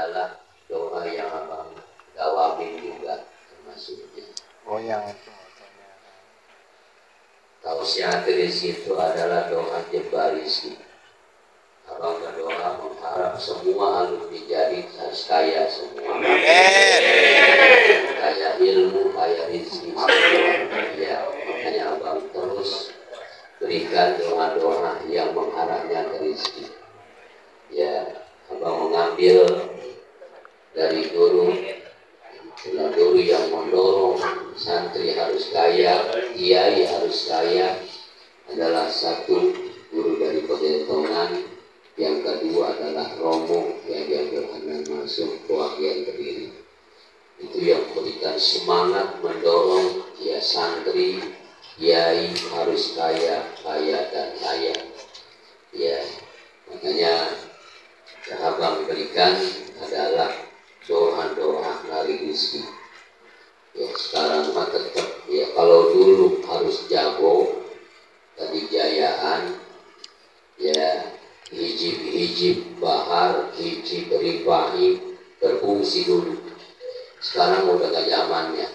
adalah doa yang abang dawamin juga termasuknya. Oh yang itu. Tausiah rizki itu adalah doa jebbar rizki. Abang berdoa mengharap semua alumni jadi harus kaya semua. Kaya ilmu, kaya rizki. Ya, makanya abang terus berikan doa-doa yang mengarahnya ke rizki. Ya, abang mengambil dari guru yang mendorong santri harus kaya, kiai harus kaya adalah satu guru dari Pegentongan, yang kedua adalah Romo yang diambil anak masuk kewakilan Kediri. Itu yang memberikan semangat mendorong ya santri, kiai harus kaya, kaya dan kaya. Ya, makanya yang abang berikan adalah doa-doa dari rizki. Ya sekarang mah tetap ya kalau dulu harus jago kedijayaan ya hijib bahar hijib rifahi berfungsi dulu. Sekarang udah gak zamannya.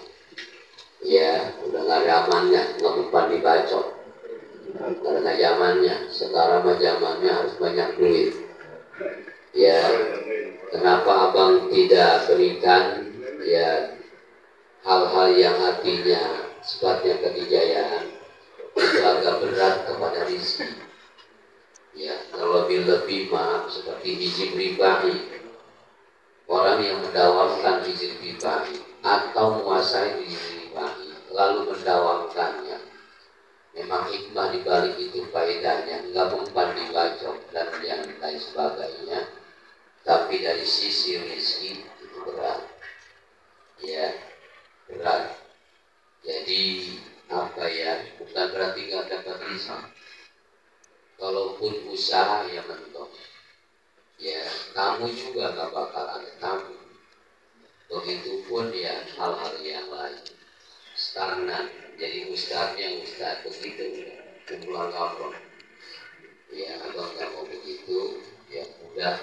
Ya udah gak zamannya ngebukan dibacok. Karena zamannya sekarang mah zamannya harus banyak duit. Ya kenapa abang tidak berikan ya hal-hal yang artinya sifatnya kedijayaan itu agak berat kepada rizki. Ya, kalau lebih maaf seperti hijib ribahi, orang yang mendawamkan hijib ribahi atau menguasai hijib ribahi lalu mendawamkannya, memang hikmah dibalik itu faedahnya, nggak mempan dibacok dan yang lain sebagainya. Tapi dari sisi rizki itu berat. Ya, berat. Jadi apa ya, bukan berarti nggak dapat rizki. Kalaupun usaha ya mentok, ya kamu juga nggak bakal ada tamu. Begitupun ya hal-hal yang lain stagnan. Jadi ustadznya ustadz begitu, kumpulan kampung. Ya abang nggak mau begitu, ya udah.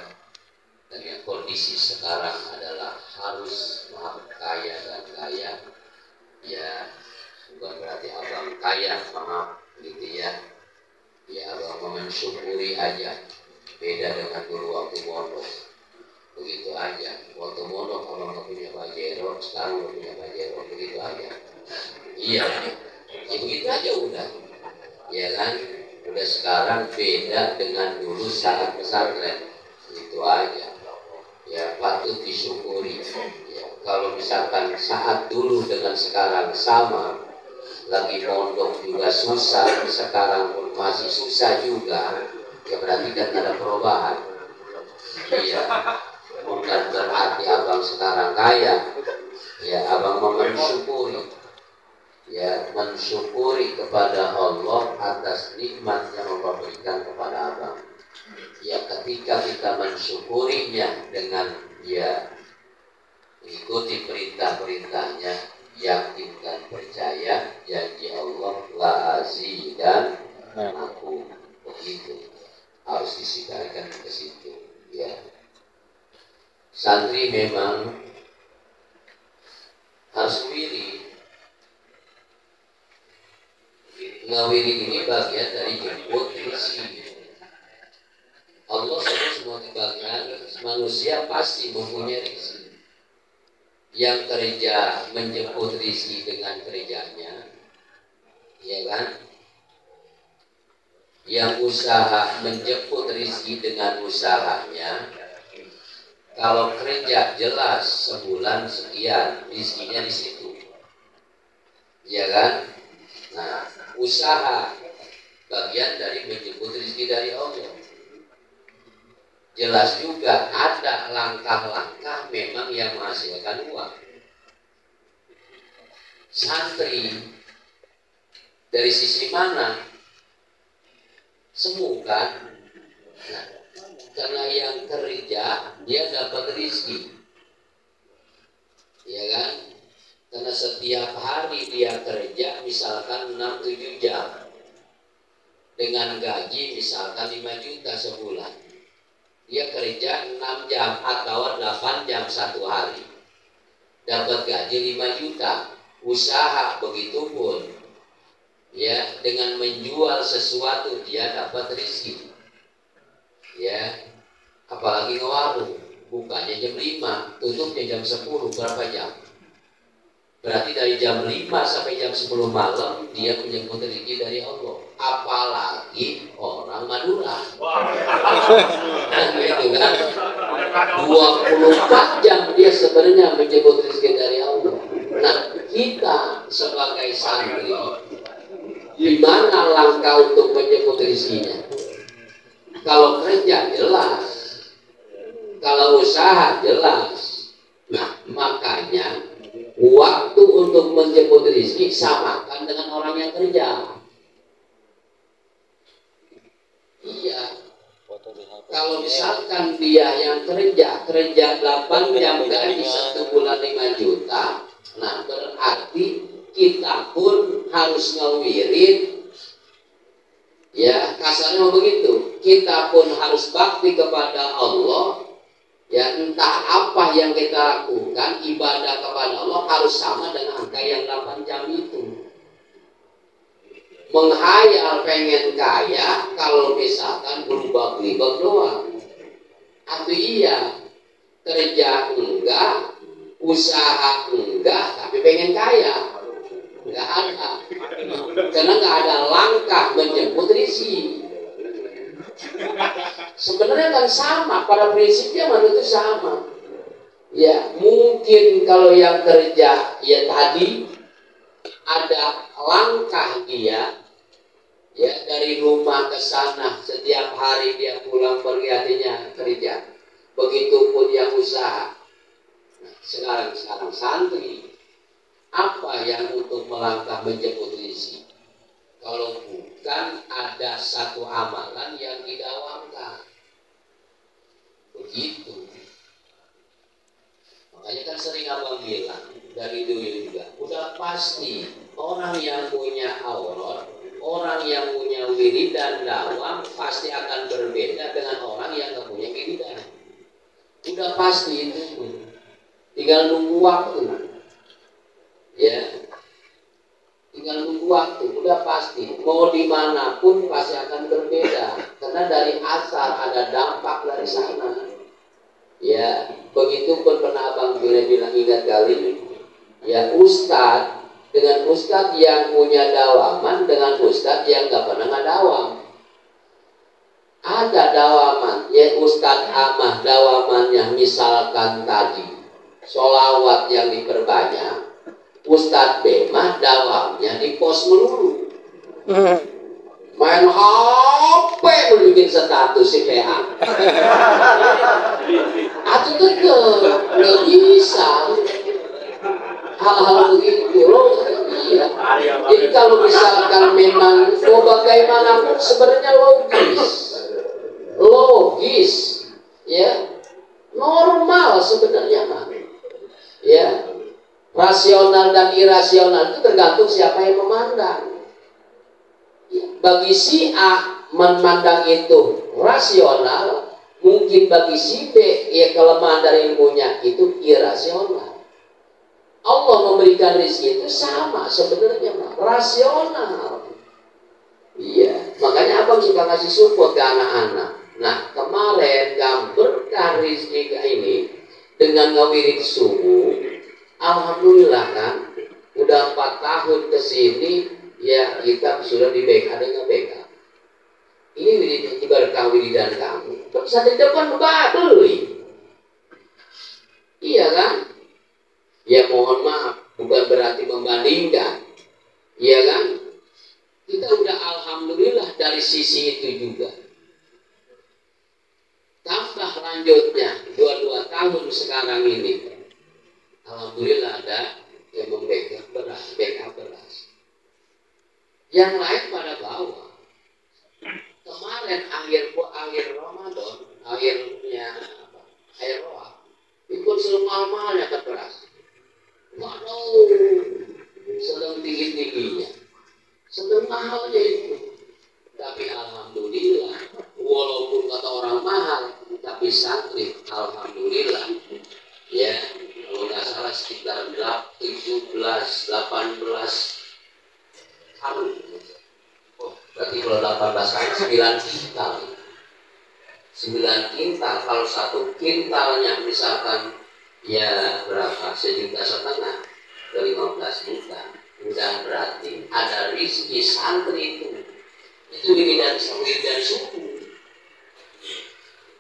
Dan yang kondisi sekarang adalah harus kaya dan kaya. Ya bukan berarti abang kaya, maaf gitu ya. Ya abang mensyukuri aja. Beda dengan dulu waktu mondok. Begitu aja. Waktu mondok abang nggak punya pajero, sekarang nggak punya pajero, begitu aja. Iya, ya begitu aja udah. Ya kan, udah sekarang beda dengan dulu saat pesantren. Itu aja. Ya patut disyukuri. Ya, kalau misalkan saat dulu dengan sekarang sama, lagi mondok juga susah, sekarang pun masih susah juga, ya berarti kan ada perubahan. Iya, bukan berarti abang sekarang kaya, ya abang mau mensyukuri, ya mensyukuri kepada Allah atas nikmat yang Allah berikan kepada abang. Ya ketika kita mensyukurinya dengan ya ikuti perintah-perintahnya, yakin dan percaya janji Allah la azidan aku begitu harus disikarkan ke situ. Ya santri memang harus wiri. Ngawiri ini bagian dari jemput rizki. Allah semua bagian manusia pasti mempunyai rizki. Yang kerja menjemput rizki dengan kerjanya, ya kan? Yang usaha menjemput rizki dengan usahanya. Kalau kerja jelas sebulan sekian rizkinya di situ, ya kan? Nah, usaha bagian dari menjemput rizki dari Allah. Jelas juga ada langkah-langkah memang yang menghasilkan uang. Santri dari sisi mana? Semu kan? Nah, karena yang kerja dia dapat rezeki, ya kan? Karena setiap hari dia kerja misalkan 6-7 jam dengan gaji misalkan 5 juta sebulan. dia kerja 6 jam atau 8 jam satu hari, dapat gaji 5 juta, usaha begitu pun, ya, dengan menjual sesuatu dia dapat rezeki, ya, apalagi ngewarung, bukanya jam 5, tutupnya jam 10, berapa jam? Berarti dari jam 5 sampai jam 10 malam dia menyebut rezeki dari Allah. Apalagi orang Madura. Gitu kan. 24 jam dia sebenarnya menyebut rezeki dari Allah. Nah, kita sebagai santri, di mana langkah untuk menyebut rezekinya? Kalau kerja jelas, kalau usaha jelas. Nah, makanya waktu untuk menjemput rezeki samakan dengan orang yang kerja. Iya. Kalau misalkan dia yang kerja 8 jam gaji 1 bulan 5 juta, nah berarti kita pun harus ngawirin, ya kasarnya begitu. Kita pun harus bakti kepada Allah. Ya, entah apa yang kita lakukan, ibadah kepada Allah harus sama dengan angka yang 8 jam itu. Menghayal pengen kaya kalau misalkan berubah-ubah doang. Atau iya, kerja enggak, usaha enggak, tapi pengen kaya. Enggak ada. Karena enggak ada langkah menjemput rezeki. Sebenarnya kan sama, pada prinsipnya manusia itu sama. Ya, mungkin kalau yang kerja ya tadi ada langkah dia, ya dari rumah ke sana setiap hari dia pulang pergi artinya kerja. Begitupun yang usaha. Nah, sekarang santri, apa yang untuk melangkah menjemput rezeki? Kalau bukan ada satu amalan yang didawamkan. Begitu. Makanya kan sering abang bilang dari dulu juga, udah pasti orang yang punya aurat, orang yang punya wiridan dawam pasti akan berbeda dengan orang yang nggak punya wiridan. Udah pasti itu. Tinggal nunggu waktu. Ya. Tinggal nunggu waktu, udah pasti. Mau dimanapun pasti akan berbeda. Karena dari asal ada dampak dari sana. Ya, begitu pun pernah abang bilang ingat kali. Ya, ustadz dengan ustadz yang punya dawaman dengan ustadz yang gak pernah ngadawam. Ada dawaman, ya ustadz amah dawamannya misalkan tadi sholawat yang diperbanyak. Ustadz B mah dawamnya di pos melulu, main HP bikin status si PA. Atau tetep nggak bisa hal-hal begitu loh. Iya. Jadi kalau misalkan memang mau bagaimanapun sebenarnya logis, ya normal sebenarnya mah, ya. Rasional dan irasional itu tergantung siapa yang memandang. Bagi si A memandang itu rasional, mungkin bagi si B ya kelemahan dari ilmunya itu irasional. Allah memberikan rezeki itu sama sebenarnya, rasional. Iya, makanya abang suka ngasih support ke anak-anak. Nah kemarin berkah rezeki ini dengan ngawirin subuh. Alhamdulillah kan, udah 4 tahun ke sini ya kita sudah di BK dengan BK. Ini berkah wiridan kamu. Bisa di depan beli. Iya kan? Ya mohon maaf, bukan berarti membandingkan. Iya kan? Kita udah alhamdulillah dari sisi itu juga. Tambah lanjutnya 22 tahun sekarang ini. Alhamdulillah ada yang membackup beras. Yang lain pada bawah. Kemarin akhir Ramadan, akhir roa, ikut mahal-mahalnya ke beras. Waduh, sedang tinggi-tingginya, sedang mahalnya itu. Tapi alhamdulillah, walaupun kata orang mahal, tapi 9 kintal. 9 kintal, kalau 1 kintalnya misalkan ya berapa, 1,5 juta ke 15 juta, udah berarti ada rezeki santri itu wiridan subuh.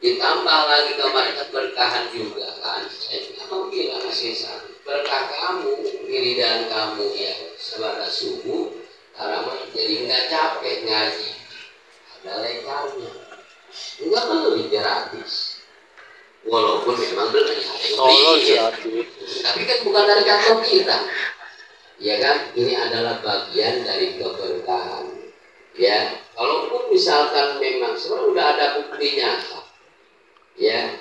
Ditambah lagi kemarin berkahan juga kan, saya juga mau bilang kasih santri, berkah kamu, wiridan kamu ya sebagai subuh, karena jadi nggak capek ngaji, ada lekarnya, nggak beli gratis. Walaupun memang benar ya, tapi kan bukan dari kantong kita, ya kan? Ini adalah bagian dari keberkahan. Ya, kalaupun misalkan memang sebenarnya udah ada buktinya, ya,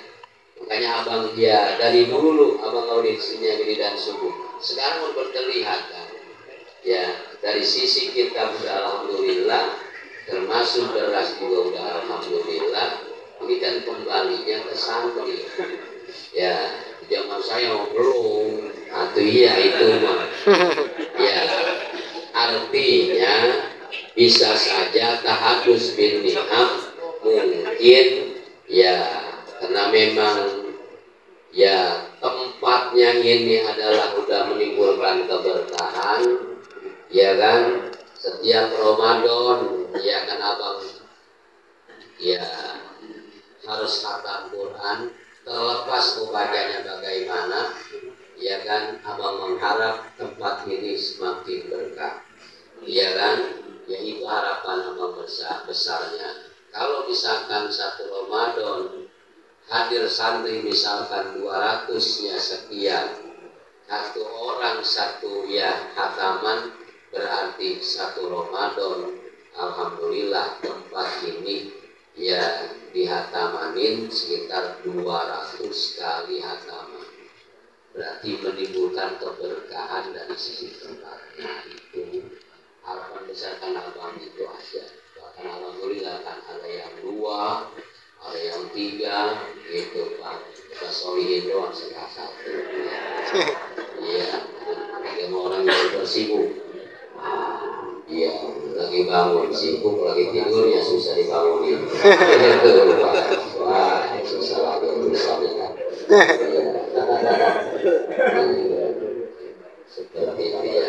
makanya abang dia dari dulu abang audisinya wiridan subuh. Sekarang udah terlihat kan, ya dari sisi kita sudah alhamdulillah, termasuk beras juga udah alhamdulillah. Ini kan kembalinya ke santri. Ya, zaman saya belum. Atau iya itu mah. Ya, artinya bisa saja tahadus bin ni'am mungkin ya karena memang ya tempatnya ini adalah udah menimbulkan keberkahan, ya kan? Setiap Ramadan, ya kan abang, ya harus khatam Quran, terlepas membacanya bagaimana, ya kan, abang mengharap tempat ini semakin berkah, ya kan, ya itu harapan abang besarnya. Kalau misalkan 1 Ramadan hadir santri misalkan 200-nya sekian, 1 orang 1 ya khataman, berarti 1 Ramadan alhamdulillah tempat ini ya dihatamanin sekitar 200 kali hataman, berarti menimbulkan keberkahan dari sisi tempatnya. Itu harapan besarkan abang itu aja. Bahkan alhamdulillah kan ada yang 2, ada yang 3 gitu Pak. Kita solihin doang setengah 1. Iya, 3 orang yang bersibuk. Iya, lagi bangun sibuk, lagi tidur ya susah dibangunin. Itu wah susah lagi urusannya kan. Seperti itu ya.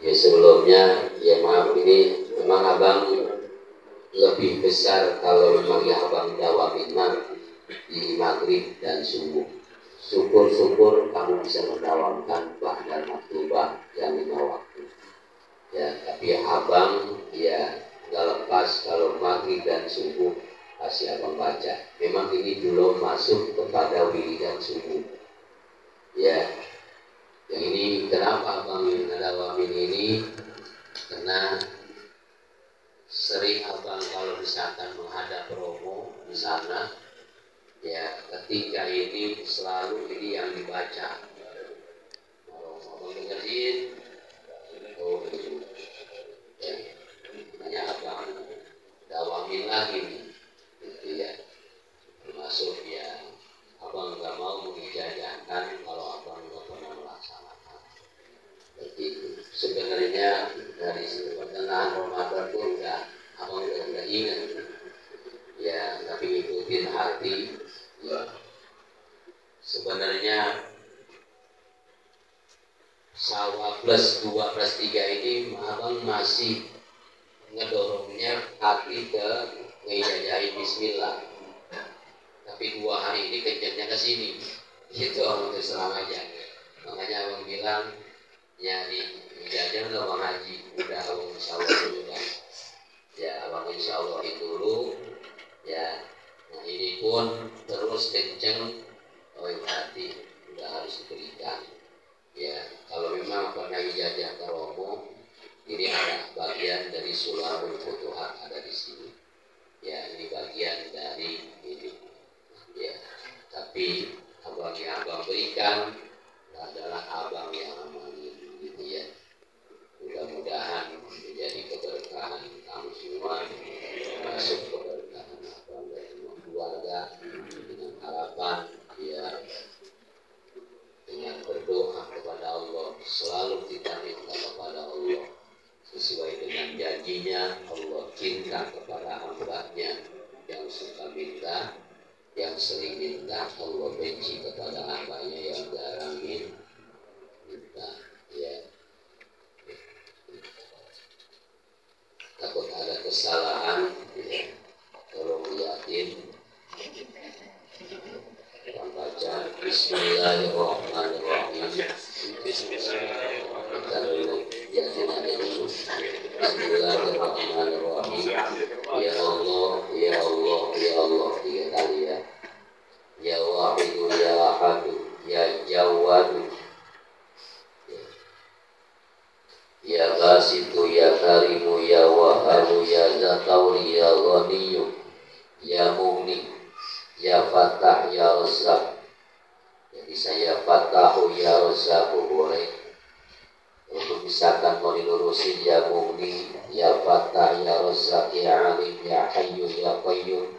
Ya sebelumnya ya maaf ini memang abang lebih besar kalau memang ya abang dawamin di maghrib dan subuh. Syukur-syukur kamu bisa mendawamkan dan maktubah yang 5 waktu. Ya, tapi abang ya nggak lepas kalau maghrib dan subuh pasti abang baca. Memang ini belum masuk kepada wiridan subuh. Ya, yang ini kenapa abang ngadawamin ini? Karena sering abang kalau misalkan menghadap Romo di sana, ya ketika ini selalu ini yang dibaca. Kalau abang dengerin, oh itu, ya, hanya abang dawamin lagi nih, gitu ya. Termasuk ya, abang nggak mau mengijazahkan kalau abang nggak pernah melaksanakan. Begitu. Sebenarnya dari pertengahan Ramadan pun abang udah ingat, ya tapi ikutin hati. Ya, sebenarnya sawah plus 2 plus 3 ini abang masih ngedorongnya hati ke ngejajahin bismillah, tapi 2 hari ini kencangnya ke sini gitu abang terserang aja. Makanya abang bilang nyari jajan udah bang Haji, udah abang insya Allah dulu kan ya, abang insya Allah dulu ya. Nah ini pun terus kenceng, oh berarti udah harus diberikan. Ya kalau memang pernah ijazah ke Romo, ini ada bagian dari Sulamul Futuhat ada di sini. Ya ini bagian dari ini. Ya tapi abang yang abang berikan adalah abang yang amalin, gitu ya. Mudah-mudahan menjadi keberkahan kamu semua, masuk keberkahan abang dan semua keluarga, dengan harapan ya dengan berdoa kepada Allah, selalu kita minta kepada Allah sesuai dengan janji meminta, yang sering minta Allah benci kepada hambanya yang jarang minta, ya. Takut ada kesalahan, ya. Tolong liatin, baca Bismillahirrahmanirrahim. Bismillahirrahmanirrahim. Ya Allah, ya Allah, ya Allah, 3 kali ya. Ya Wahidu, ya Ahadu, ya Jawadu, ya Basitu, ya Karimu, ya Wahabu, ya Zatauri, ya Ghaniyu, ya Mughni, ya Fatah, ya Razzaq. Jadi saya Fatahu, ya Razzaq boleh. Untuk misalkan mau dilurusin, ya Mughni, ya Fatah, ya Razzaq, ya Alim, ya Hayyu, ya Qayyum,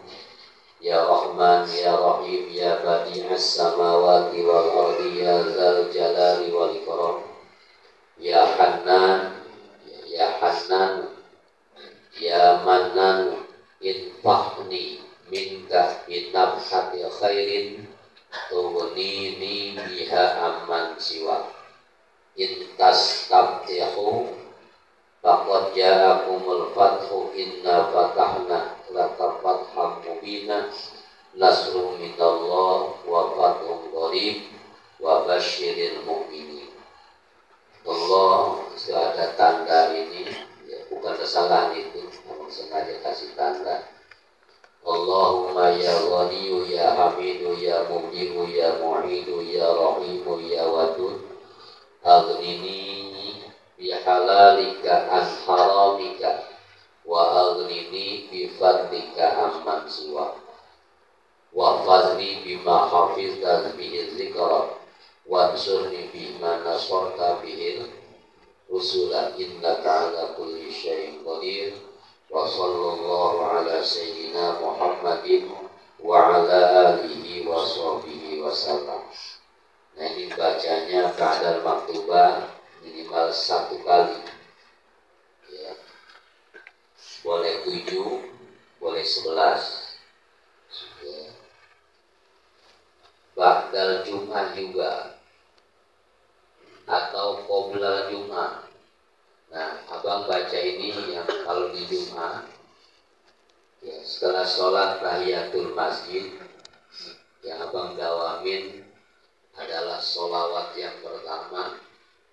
ya Rahman, ya Rahim, ya Badi'as samawati wal ardi, ya Dzal Jalali wal Ikram, ya Hannan, ya Hannan, ya Mannan, infahni minka binabhati khairin tughnini biha amman siwa. Intas tabtihu faqad ja'akumul fathu inna fatahna laka fatham mubina nasrun minallah wa fathun qarib wa basyiril mu'minin. Allah sudah ada tanda ini, ya, bukan kesalahan itu, namun sengaja kasih tanda. Allahumma ya Ghaniyu, ya Hamidu, ya Mubdi'u, ya Mu'idu, ya Rahimu, ya Wadud, aghnini bihalalika an haramika wa aghnini bifadlika amman siwa wa fadli bima hafizta bihi zikra wa ansurni bima nasarta bihi rusula innaka ala kulli syai'in qadir. Wa sallallahu ala sayyidina Muhammadin wa ala alihi wa sahbihi wa sallam. Nah, ini bacanya ba'dal maktubah minimal 1 kali, ya. Boleh 7, boleh 11, ya. Ba'dal Jum'ah juga, atau qoblal Jum'ah. Nah, abang baca ini yang kalau di Jum'ah, ya, setelah sholat tahiyatul masjid, yang abang dawamin adalah sholawat yang pertama,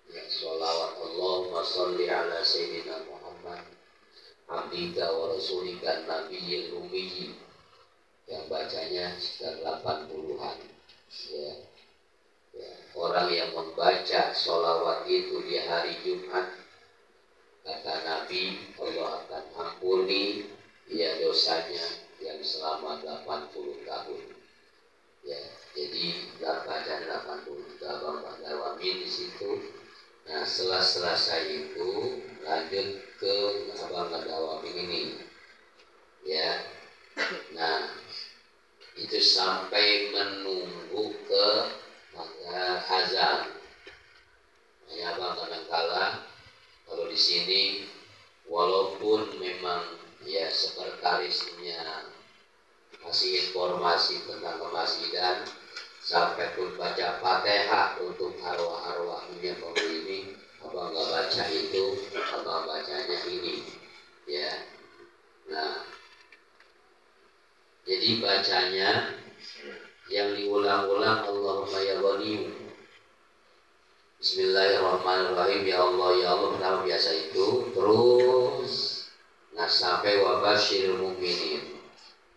ya, sholawat Allahumma sholli ala sayyidina Muhammad abdika wa rasulika nabiyil ummiyi, yang bacanya sekitar 80-an, ya. Ya, orang yang membaca sholawat itu di hari Jumat, kata Nabi, Allah akan ampuni ya dosanya yang selama 80 tahun. Ya, jadi baca 80 tahun pada wamin di situ. Nah, setelah selesai itu lanjut ke abang wamin ini, ya. Nah, itu sampai menunggu ke azan. Hanya abang kadang-kala kalau di sini walaupun memang ya sekretarisnya kasih informasi tentang kemasjidan, sampai pun baca Fatihah untuk arwah-arwahnya ini, abang nggak baca itu, abang bacanya ini, ya. Nah, jadi bacanya yang diulang-ulang Allahumma ya Ghaniyu, Bismillahirrahmanirrahim, ya Allah, ya Allah, pertama biasa itu, terus nah sampai wa basyiril mu'minin.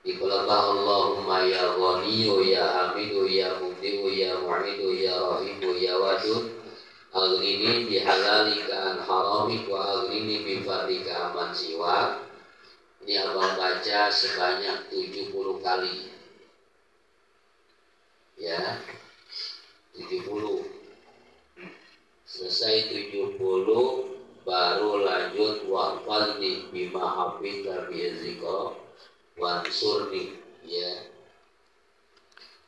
Dikulabah Allahumma ya Ghaniyu, ya Hamidu, ya Mubdi'u, ya Mu'idu, ya Rahimu, ya Wadud, aghnini bihalalika an haramik wa aghnini bifadlika aman siwa. Ini abang baca sebanyak 70 kali, ya, 70. Selesai 70 baru lanjut waqalni bima hafidha bi'izika wansurni, ya,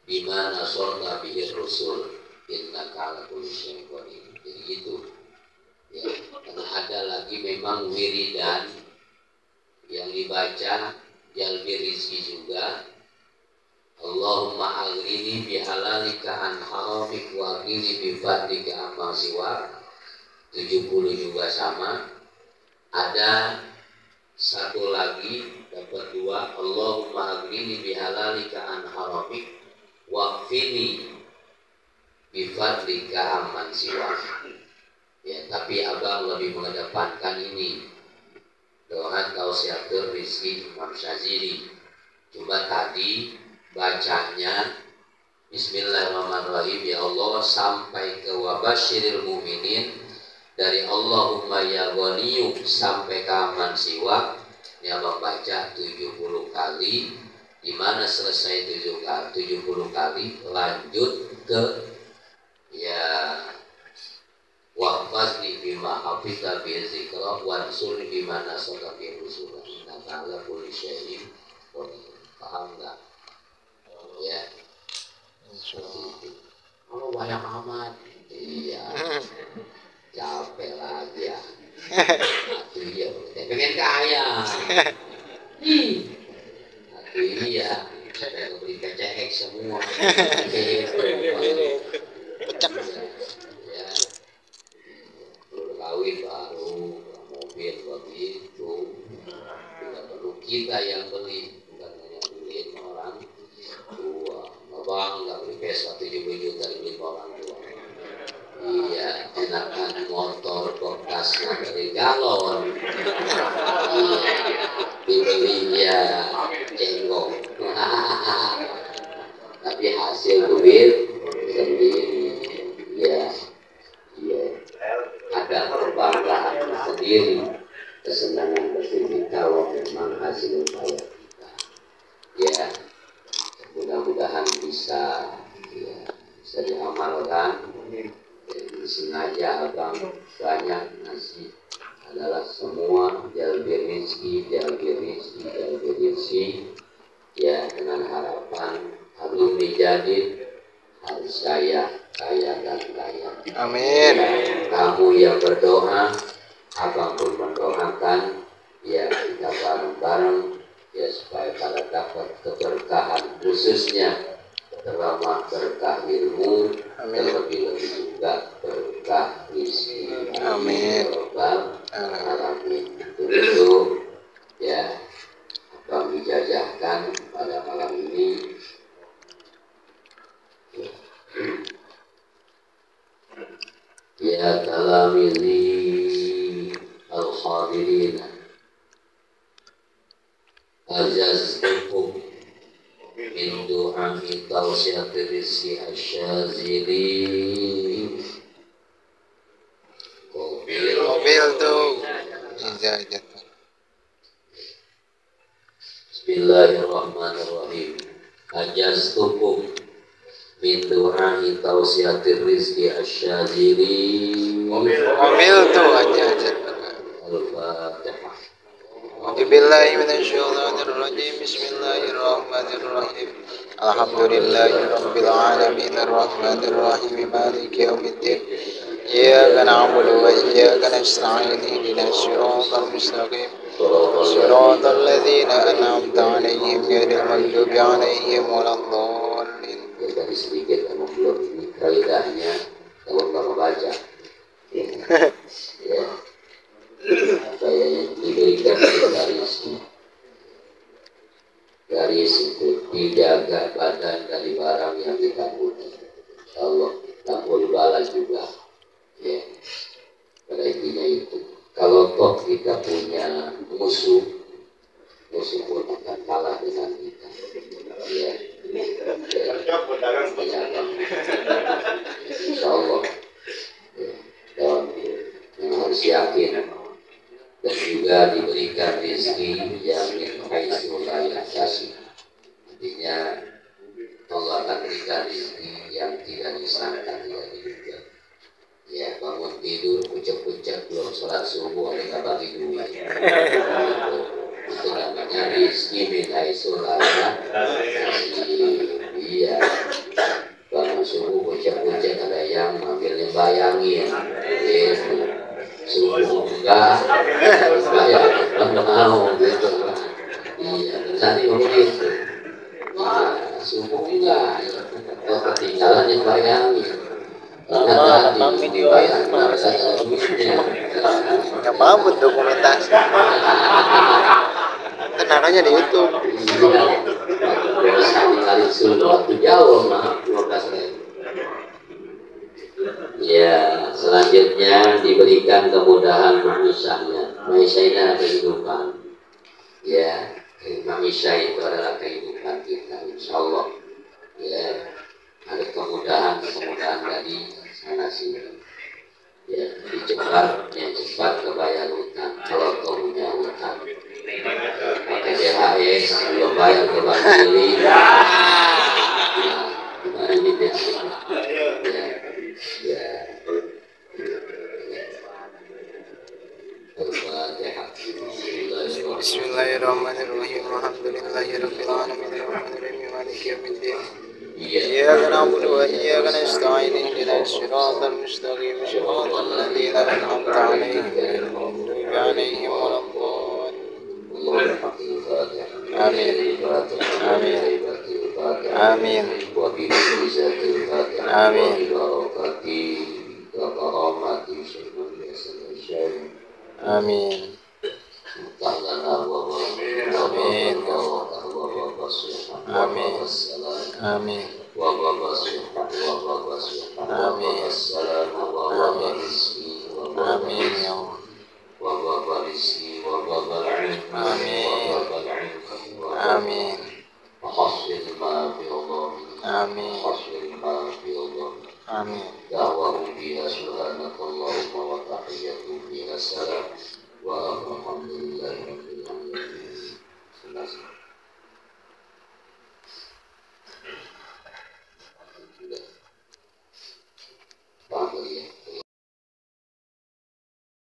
bima nasorna bihi rusul innaka ala kulli syai'in qadir. Jadi itu, ya. Karena ada lagi memang wiridan yang dibaca jalbi rizki juga, Allahumma aghnini bihalalika an haramik wa aghnini bi fadlika amma siwa. 70 juga sama. Ada satu lagi dapat 2. Allahumma aghnini bihalalika an haramik wa aghnini bi fadlika amman siwa. Ya, tapi abang lebih mengedepankan ini. Doa tausiatul rizki Imam Syazili. Coba tadi bacanya Bismillahirrahmanirrahim, ya Allah, sampai ke wabasyiril mu'minin, dari Allahumma ya ghaniyyu sampai ke aman siwa. Ya abang baca 70 kali. Dimana selesai 70 kali lanjut ke ya wahfazni bima hafidha bi zikra wansurni bima nasaka bi rusula innaka ala kulli syai'in qadir. Paham enggak? Ya. Seperti itu. Kalau banyak amat. Iya. Capek lagi ya. Itu iya, pengen kaya. Itu iya. Saya beli PCX semua. Ya. Kawin baru, mobil begitu. Tidak perlu kita yang beli, bukan hanya beliin orang tua. Abang nggak beli Vespa 70 juta dibeli orang tua. Iya, enakan motor bekasnya dari galon. Iya, dibelinya cengkok. Tapi hasil duit sendiri. Ya, iya. Ada kebanggaan sendiri, kesenangan tersendiri kalau memang hasil upaya kita. Ya, mudah-mudahan bisa diamalkan. Jadi sengaja abang banyak ngasih adalah semua jalbi rizki, ya, dengan harapan belum dijadi harus kaya dan kaya. Amin. Kamu yang berdoa, abang pun mendoakan, ya kita bareng-bareng, ya supaya pada dapat keberkahan, khususnya terutama berkah ilmu, terlebih-lebih juga berkah rezeki. Amin. Alamin. Itu ya abang dijajahkan pada malam ini. Ya talamizi al-hadirin, ajaztukum min du'ami tawsiyati rizki asyazili Mobil tuh ijazah. Bismillahirrahmanirrahim. Ajaztukum min du'ai tausiyatir rizki asyazili. Mobil tuh aja. Al-Fatihah. A'udzubillahi minasyaitonirrajim. Bismillahirrahmanirrahim. Alhamdulillahirabbil alamin arrahmanir rahim maliki yaumiddin. Iyyaka na'budu wa iyyaka nasta'in ihdinas siratal mustaqim. Siratal ladzina an'amta 'alaihim ghairil maghdubi 'alaihim waladdallin. Tadi sedikit emang belum ini kaidahnya kalau kamu baca. Ya. Kayaknya diberikan garis itu dijaga badan dari barang yang ditakuti. Allah takut bala juga. Ya. Pada intinya itu. Kalau toh kita punya musuh pun akan kalah dengan kita. Ya. Insya Allah. Dan yang harus yakin dan juga diberikan rezeki yang yang kasih. Artinya Allah akan berikan rezeki yang tidak disangka, tidak diduga. Ya, bangun tidur pucak-pucak belum sholat subuh mereka bagi duit. Itu namanya rezeki min haitsu la yahtasib. Iya. Bangun subuh pucak-pucak ada yang manggilnya bayangin. Gitu. Subuh enggak bayangin. Mau gitu. Iya, tadi begitu. Iya, subuh enggak, kalau ketinggalan yang bayangin. Apa video itu nggak mampu dokumentasi. Tenang di YouTube. Kali suruh waktu jauh mah 12.000. Ya, selanjutnya diberikan kemudahan manusianya kehidupan. Ya, manusia itu adalah kehidupan kita, insya Allah. Ya, ada kemudahan dari sana sini. Ya, cepat ke bayar hutang. Kalau kau punya hutang, pakai DHS, belum bayar ke bank kiri. Bismillahirrahmanirrahim. Alhamdulillahirabbil alamin. Arrahmanirrahim. Maliki yaumiddin. Iyyaka na'budu wa iyyaka nasta'in. Ihdinas siratal mustaqim. Siratal ladzina an'amta 'alaihim ghairil maghdubi 'alaihim waladdallin. Amin. Amin. Amin. Amin. Amin. Amin. Amin ya Allah. Amin. Amin. Amin. Da'wahum fiha subhanakallahumma wa tahiyyatuhum fiha salam wa alhamdulillahi rabbil